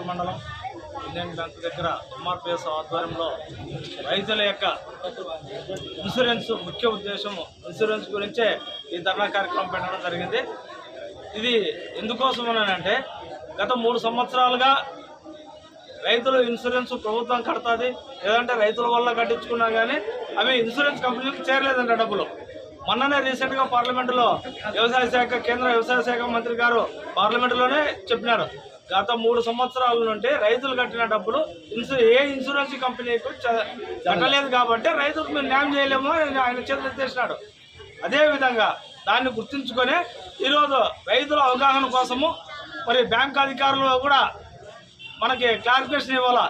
మండలం Indian bank దగ్గర ఎంఆర్పిఎస్ ఆధ్వర్యంలో రైతుల యొక్క ఇన్సూరెన్స్ ముఖ్య ఉద్దేశం ఇన్సూరెన్స్ గురించే ఈ ధర్నా కార్యక్రమం పెట్టడం జరిగింది. ఇది ఎందుకోసమనంటే గత 3 సంవత్సరాలుగా రైతులు ఇన్సూరెన్స్ ప్రభుత్వం కడుతుంది, లేదంటే రైతుల వల్ల కట్టించుకున్నా కానీ అవి ఇన్సూరెన్స్ కంపెనీలకు చేరలేదంట డబ్బులు. మొన్ననే రీసెంట్గా పార్లమెంటులో కేంద్ర వ్యవసాయ శాఖ మంత్రి గారు పార్లమెంటులోనే చెప్పినారు, గత 3 సంవత్సరాల నుండి రైతులు కట్టిన డబ్బులు ఏ ఇన్సూరెన్స్ కంపెనీకు కట్టలేదు కాబట్టి రైతులకు మేము న్యాయం చేయలేము అని ఆయన చేతులు ఎత్తేసినాడు. అదేవిధంగా దాన్ని గుర్తుంచుకొని ఈరోజు రైతుల అవగాహన కోసము మరి బ్యాంక్ అధికారులు కూడా మనకి క్లారిఫికేషన్ ఇవ్వాలా.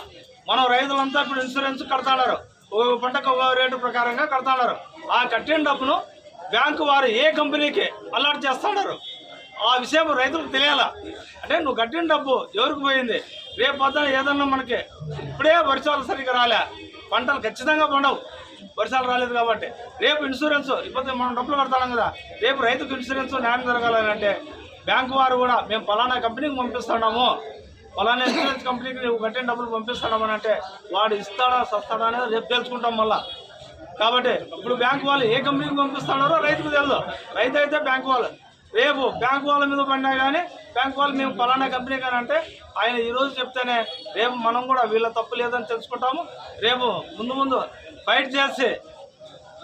మనం రైతులంతా ఇప్పుడు ఇన్సూరెన్స్ కడతాడారు, ఒక పంటకు ఒక రేటు ప్రకారంగా కడతాడారు. ఆ కట్టిన డబ్బును బ్యాంకు వారు ఏ కంపెనీకి అలర్ట్ చేస్తాడారు, ఆ విషయం రైతులకు తెలియాలా. అంటే నువ్వు కట్టిన డబ్బు ఎవరికి పోయింది, రేపు పొద్దున ఏదన్నా మనకి ఇప్పుడే వర్షాలు సరిగ్గా రాలే, పంటలు ఖచ్చితంగా పండవు, వర్షాలు రాలేదు కాబట్టి రేపు ఇన్సూరెన్స్ ఇప్పుడు మనం డబ్బులు కడతాం కదా, రేపు రైతుకు ఇన్సూరెన్స్ న్యాయం జరగాలని అంటే బ్యాంకు వారు కూడా మేము ఫలానా కంపెనీకి పంపిస్తున్నాము, ఫలానా ఇన్సూరెన్స్ కంపెనీకి నువ్వు కట్టిన డబ్బులు పంపిస్తున్నామని అంటే వాడు ఇస్తాడా సస్తాడా అనేది రేపు తెలుసుకుంటాం మళ్ళా. కాబట్టి ఇప్పుడు బ్యాంకు వాళ్ళు ఏ కంపెనీకి పంపిస్తున్నారో రైతుకు తెలియదు, రైతు అయితే బ్యాంకు వాళ్ళు రేపు బ్యాంకు వాళ్ళ మీద పడినా కానీ బ్యాంకు వాళ్ళు మేము ఫలానా కంపెనీ కానీ అంటే ఆయన ఈరోజు చెప్తేనే రేపు మనం కూడా వీళ్ళ తప్పు లేదని తెలుసుకుంటాము. రేపు ముందు ఫైట్ చేసి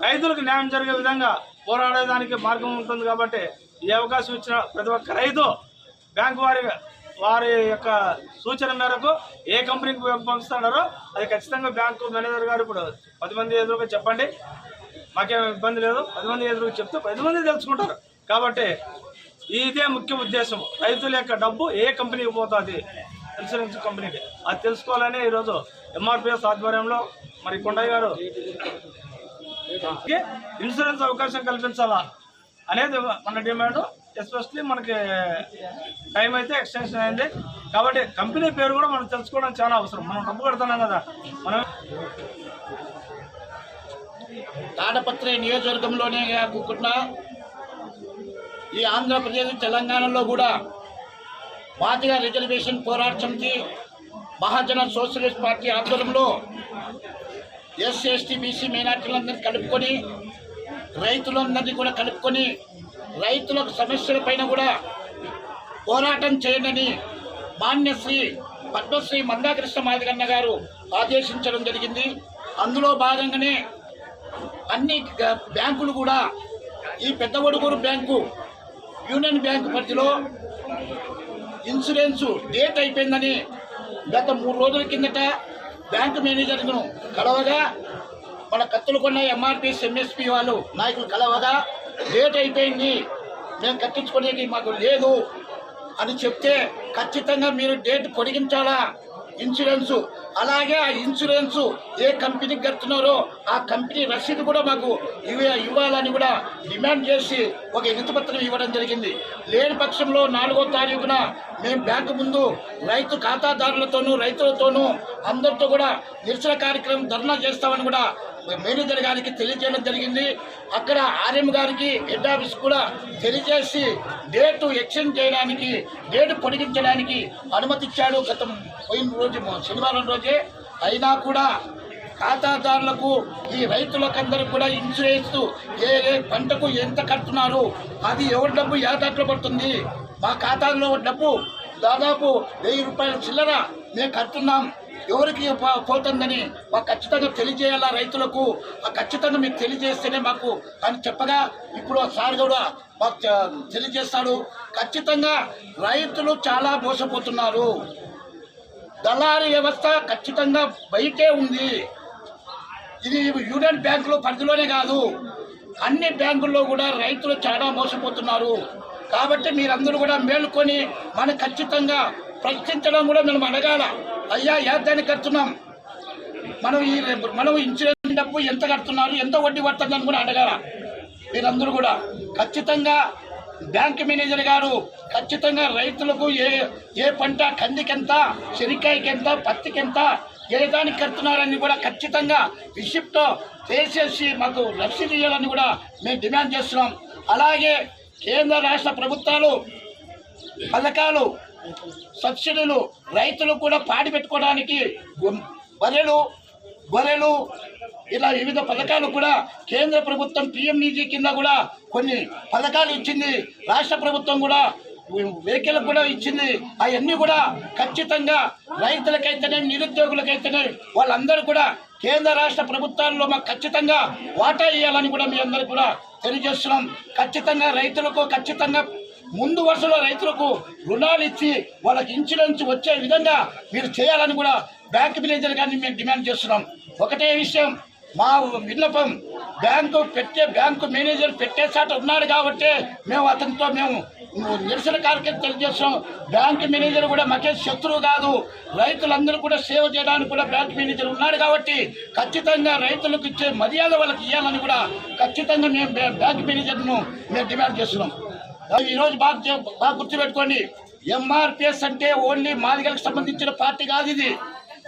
రైతులకు న్యాయం జరిగే విధంగా పోరాడేదానికి మార్గం ఉంటుంది. కాబట్టి ఈ అవకాశం ఇచ్చిన ప్రతి ఒక్క రైతు బ్యాంకు వారి యొక్క సూచన మేరకు ఏ కంపెనీకి పంపిస్తున్నారో అది ఖచ్చితంగా బ్యాంకు మేనేజర్ గారు ఇప్పుడు 10 మంది ఎదురుగా చెప్పండి, మాకేం ఇబ్బంది లేదు, 10 మంది ఎదురుగా చెప్తే 10 మంది తెలుసుకుంటారు. కాబట్టి ఇదే ముఖ్య ఉద్దేశం, రైతుల యొక్క డబ్బు ఏ కంపెనీకి పోతుంది, ఇన్సూరెన్స్ కంపెనీకి, అది తెలుసుకోవాలని ఈరోజు ఎంఆర్పిఎస్ ఆధ్వర్యంలో మరి కొండయ్య గారు ఇన్సూరెన్స్ అవకాశం కల్పించాలా అనేది మన డిమాండ్. ఎస్పెషల్లీ మనకి టైం అయితే ఎక్స్టెన్షన్ అయింది కాబట్టి కంపెనీ పేరు కూడా మనం తెలుసుకోవడం చాలా అవసరం. మనం డబ్బు కడుతున్నాం కదా. మనం తాడపత్రి నియోజకవర్గంలోనే కాకుండా ఈ ఆంధ్రప్రదేశ్ తెలంగాణలో కూడా మాదిగ రిజర్వేషన్ పోరాట సమితి మహాజన సోషలిస్ట్ పార్టీ ఆధ్వర్యంలో ఎస్సీ ఎస్టీ బీసీ మైనార్టీలందరినీ కలుపుకొని రైతులందరినీ కూడా కలుపుకొని రైతులకు సమస్యల పైన కూడా పోరాటం చేయండి మాన్యశ్రీ పద్మశ్రీ మందాకృష్ణ మాదిగన్న గారు ఆదేశించడం జరిగింది. అందులో భాగంగానే అన్ని బ్యాంకులు కూడా ఈ పెద్ద ఒడుగూరు బ్యాంకు యూనియన్ బ్యాంకు పరిధిలో ఇన్సూరెన్సు డేట్ అయిపోయిందని గత 3 రోజుల కిందట బ్యాంకు మేనేజర్ను కలవగా మన కత్తులకొండ ఎంఆర్పిఎస్ ఎంఎస్పి వాళ్ళు నాయకులు కలవగా డేట్ అయిపోయింది, మేము కట్టించుకునేది మాకు లేదు అని చెప్తే ఖచ్చితంగా మీరు డేట్ పొడిగించాలా ఇన్సూరెన్సు. అలాగే ఆ ఇన్సూరెన్సు ఏ కంపెనీకి కడుతున్నారో ఆ కంపెనీ రసీదు కూడా మాకు ఇవ్వాలని కూడా డిమాండ్ చేసి ఒక వినతిపత్రం ఇవ్వడం జరిగింది. లేని పక్షంలో 4వ తారీఖున మేము బ్యాంకు ముందు రైతు ఖాతాదారులతోనూ రైతులతోనూ అందరితో కూడా నిరసన కార్యక్రమం ధర్నా చేస్తామని కూడా మేనేజర్ గారికి తెలియజేయడం జరిగింది. అక్కడ ఆర్ఎం గారికి హెడ్ ఆఫీస్ కూడా తెలియజేసి డేటు ఎక్స్టెండ్ చేయడానికి డేటు పొడిగించడానికి అనుమతి ఇచ్చాడు గత పోయిన రోజు శనివారం రోజే. అయినా కూడా ఖాతాదారులకు ఈ రైతులకందరూ కూడా ఇన్సూరెన్స్ ఏ పంటకు ఎంత కడుతున్నారు, అది ఎవరి డబ్బు ఏ దాంట్లో పడుతుంది, మా ఖాతాలో డబ్బు దాదాపు 1000 రూపాయల చిల్లర మేము కడుతున్నాం, ఎవరికి పోతుందని మాకు ఖచ్చితంగా తెలియజేయాలా రైతులకు. ఆ ఖచ్చితంగా మీకు తెలియజేస్తేనే మాకు అని చెప్పగా ఇప్పుడు సార్ కూడా మాకు తెలియజేస్తాడు. ఖచ్చితంగా రైతులు చాలా మోసపోతున్నారు. దళారీ వ్యవస్థ ఖచ్చితంగా బయటే ఉంది. ఇది యూనియన్ బ్యాంకులో పరిధిలోనే కాదు, అన్ని బ్యాంకుల్లో కూడా రైతులు చాలా మోసపోతున్నారు. కాబట్టి మీరందరూ కూడా మేలుకొని మనం ఖచ్చితంగా ప్రశ్నించడం కూడా మనం అడగాల. అయ్యా ఏదానికి కడుతున్నాం, మనం ఇన్సూరెన్స్ డబ్బు ఎంత కడుతున్నారు, ఎంత వడ్డీ పడుతుందని కూడా అడగాల. మీరందరూ కూడా ఖచ్చితంగా బ్యాంక్ మేనేజర్ గారు ఖచ్చితంగా రైతులకు ఏ పంట కందికెంత, శనక్కాయకెంత, పత్తికెంత, ఏ దానికి కడుతున్నారని కూడా ఖచ్చితంగా రిసిప్ట్తో చేసేసి మాకు రసీదు ఇవ్వాలని కూడా మేము డిమాండ్ చేస్తున్నాం. అలాగే కేంద్ర రాష్ట్ర ప్రభుత్వాలు పథకాలు సబ్సిడీలు రైతులు కూడా పాడి పెట్టుకోవడానికి గొర్రెలు ఇలా వివిధ పథకాలు కూడా కేంద్ర ప్రభుత్వం పిఎంఈజీ కింద కూడా కొన్ని పథకాలు ఇచ్చింది. రాష్ట్ర ప్రభుత్వం కూడా వెహికల్ కూడా ఇచ్చింది. అవన్నీ కూడా ఖచ్చితంగా రైతులకైతేనే నిరుద్యోగులకైతేనే వాళ్ళందరూ కూడా కేంద్ర రాష్ట్ర ప్రభుత్వాల్లో మాకు ఖచ్చితంగా వాటా ఇవ్వాలని కూడా మీ అందరికీ కూడా తెలియజేస్తున్నాం. ఖచ్చితంగా రైతులకు ఖచ్చితంగా ముందు వరుసలో రైతులకు రుణాలు ఇచ్చి వాళ్ళకి ఇన్సూరెన్స్ వచ్చే విధంగా మీరు చేయాలని కూడా బ్యాంకు మేనేజర్ గారిని మేము డిమాండ్ చేస్తున్నాం. ఒకటే విషయం, మా విన్నపం, బ్యాంకు మేనేజర్ పెట్టేసాట ఉన్నాడు కాబట్టి మేము అతనితో నిరసన కార్యక్రమం తెలియజేస్తున్నాం. బ్యాంకు మేనేజర్ కూడా మాకే శత్రువు కాదు, రైతులందరూ కూడా సేవ చేయడానికి కూడా బ్యాంకు మేనేజర్ ఉన్నాడు కాబట్టి ఖచ్చితంగా రైతులకు ఇచ్చే మర్యాద వాళ్ళకి ఇవ్వాలని కూడా ఖచ్చితంగా మేము బ్యాంకు మేనేజర్ను మేము డిమాండ్ చేస్తున్నాం. ఈరోజు బాగా గుర్తుపెట్టుకోండి, ఎంఆర్పిఎస్ అంటే ఓన్లీ మాదిగలకు సంబంధించిన పార్టీ కాదు. ఇది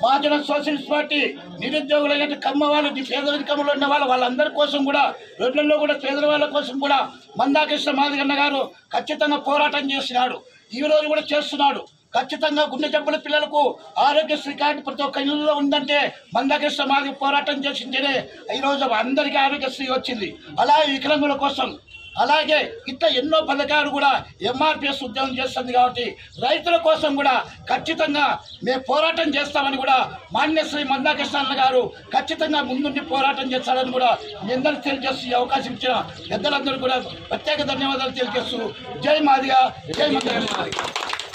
మహాజన సోషలిస్ట్ పార్టీ. నిరుద్యోగులైన కమ్మ వాళ్ళు, పేదరికంలో ఉన్న వాళ్ళందరి కోసం కూడా, రోడ్లలో కూడా పేదల వాళ్ళ కోసం కూడా మందాకృష్ణ మాదిగన్న గారు ఖచ్చితంగా పోరాటం చేస్తున్నాడు. ఈ రోజు కూడా చేస్తున్నాడు. ఖచ్చితంగా గుండె జబ్బుల పిల్లలకు ఆరోగ్యశ్రీ కార్డు ప్రతి ఒక్క ఇళ్ళలో ఉందంటే మందాకృష్ణ మాదిగ పోరాటం చేసిందేనే ఈరోజు అందరికీ ఆరోగ్యశ్రీ వచ్చింది. అలా వికలాంగుల కోసం, అలాగే ఇట్లా ఎన్నో పథకాలు కూడా ఎంఆర్పిఎస్ ఉద్యోగం చేస్తుంది. కాబట్టి రైతుల కోసం కూడా ఖచ్చితంగా మేము పోరాటం చేస్తామని కూడా మాన్యశ్రీ మందాకృష్ణ గారు ఖచ్చితంగా ముందుండి పోరాటం చేస్తారని కూడా మీ అందరికీ తెలియజేస్తూ అవకాశం ఇచ్చిన పెద్దలందరూ కూడా ప్రత్యేక ధన్యవాదాలు తెలియజేస్తూ జై మాదిగ, జై మందాకృష్ణ.